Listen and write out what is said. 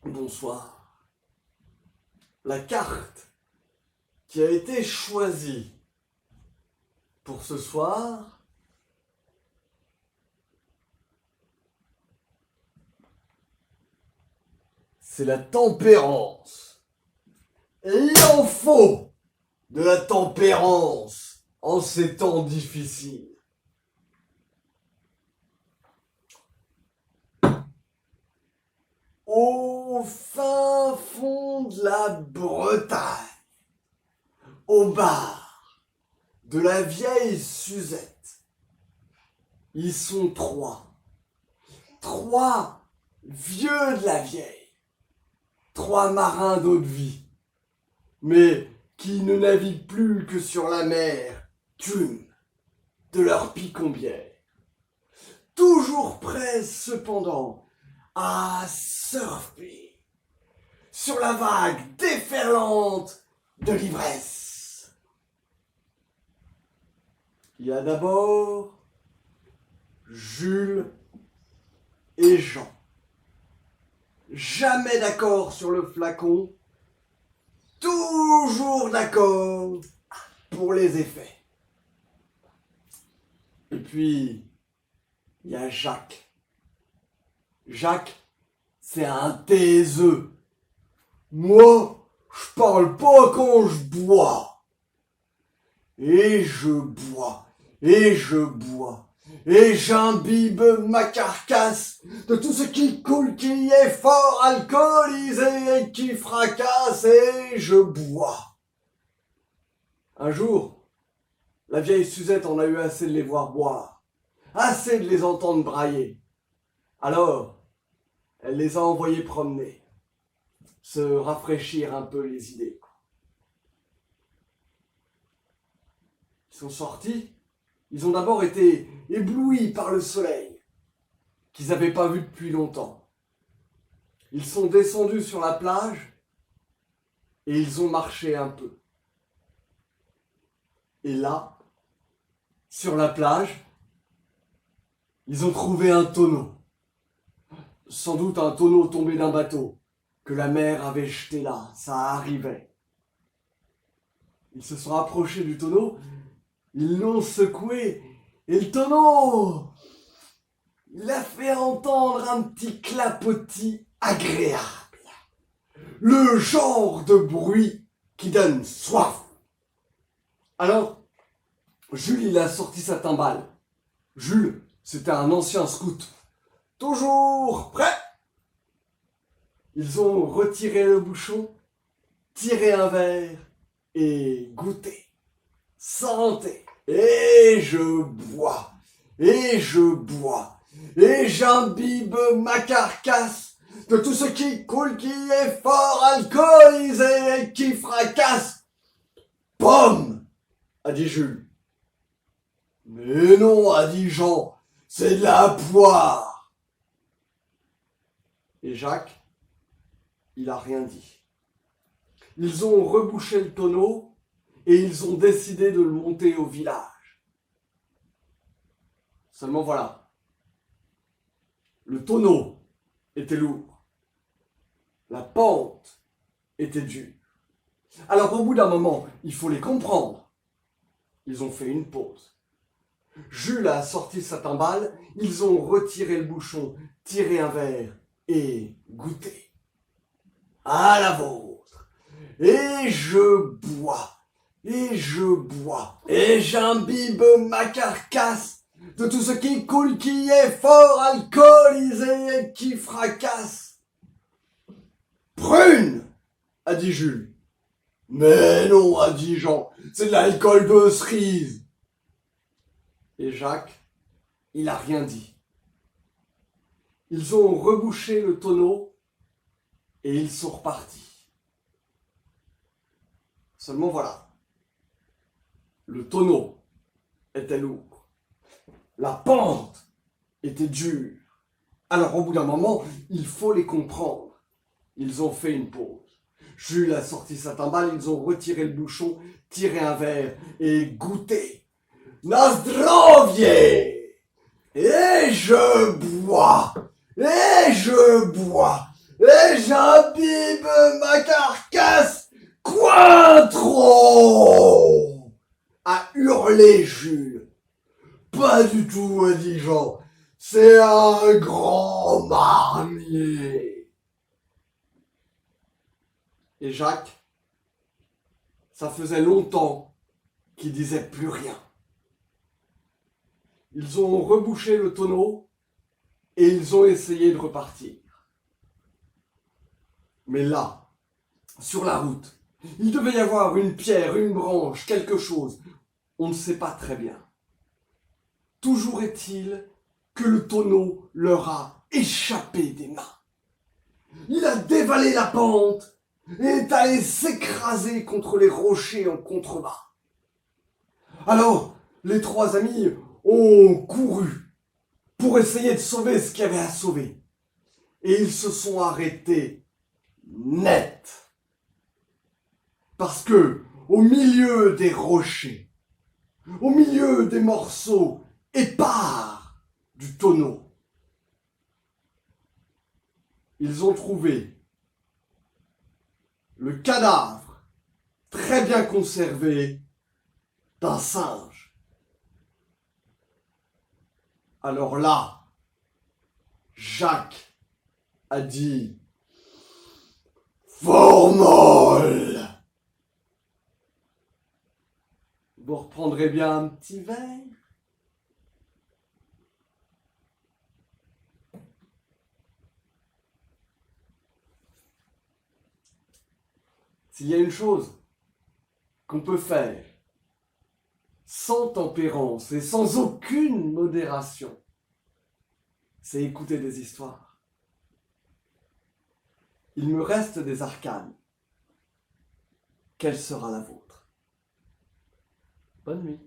Bonsoir. La carte qui a été choisie pour ce soir c'est la tempérance. Et il en faut de la tempérance en ces temps difficiles. Au fin fond de la Bretagne, au bar de la vieille Suzette, ils sont trois vieux de la vieille, trois marins d'eau de vie, mais qui ne naviguent plus que sur la mer qu'une de leur picombière, toujours prêts cependant à surfer sur la vague déferlante de l'ivresse. Il y a d'abord Jules et Jean. Jamais d'accord sur le flacon, toujours d'accord pour les effets. Et puis, il y a Jacques. Jacques, c'est un taiseux. Moi, je parle pas quand je bois. Et je bois, et je bois, et j'imbibe ma carcasse de tout ce qui coule, qui est fort alcoolisé et qui fracasse, et je bois. Un jour, la vieille Suzette en a eu assez de les voir boire, assez de les entendre brailler. Alors, elle les a envoyés promener, se rafraîchir un peu les idées. Ils sont sortis, ils ont d'abord été éblouis par le soleil, qu'ils n'avaient pas vu depuis longtemps. Ils sont descendus sur la plage et ils ont marché un peu. Et là, sur la plage, ils ont trouvé un tonneau. Sans doute un tonneau tombé d'un bateau que la mer avait jeté là, ça arrivait. Ils se sont approchés du tonneau, ils l'ont secoué, et le tonneau, il a fait entendre un petit clapotis agréable. Le genre de bruit qui donne soif. Alors, Jules, il a sorti sa timbale. Jules, c'était un ancien scout. Toujours prêt. Ils ont retiré le bouchon, tiré un verre et goûté. Santé. Et je bois, et je bois, et j'imbibe ma carcasse de tout ce qui coule, qui est fort alcoolisé et qui fracasse. Pomme, a dit Jules. Mais non, a dit Jean, c'est de la poire. Et Jacques, il a rien dit. Ils ont rebouché le tonneau et ils ont décidé de le monter au village. Seulement voilà, le tonneau était lourd, la pente était dure. Alors au bout d'un moment, il faut les comprendre. Ils ont fait une pause. Jules a sorti sa timbale, ils ont retiré le bouchon, tiré un verre et goûté. À la vôtre. Et je bois. Et je bois, et j'imbibe ma carcasse de tout ce qui coule, qui est fort alcoolisé et qui fracasse. Prune, a dit Jules. Mais non, a dit Jean, c'est de l'alcool de cerise. Et Jacques, il a rien dit. Ils ont rebouché le tonneau et ils sont repartis. Seulement voilà. Le tonneau était lourd. La pente était dure. Alors au bout d'un moment, il faut les comprendre. Ils ont fait une pause. Jules a sorti sa timbale, ils ont retiré le bouchon, tiré un verre et goûté. Nazdrovie! Et je bois, et j'imbibe ma carcasse Cointreau, a hurlé Jules. Pas du tout, a dit Jean. C'est un grand marnier. Et Jacques, ça faisait longtemps qu'il disait plus rien. Ils ont rebouché le tonneau et ils ont essayé de repartir. Mais là, sur la route, il devait y avoir une pierre, une branche, quelque chose. On ne sait pas très bien. Toujours est-il que le tonneau leur a échappé des mains. Il a dévalé la pente et est allé s'écraser contre les rochers en contrebas. Alors, les trois amis ont couru pour essayer de sauver ce qu'il y avait à sauver. Et ils se sont arrêtés net. Parce que, au milieu des rochers, au milieu des morceaux épars du tonneau, ils ont trouvé le cadavre très bien conservé d'un singe. Alors là, Jacques a dit « Formol !» Vous reprendrez bien un petit verre? S'il y a une chose qu'on peut faire sans tempérance et sans aucune modération, c'est écouter des histoires. Il me reste des arcanes. Quelle sera la vôtre? Bonne nuit.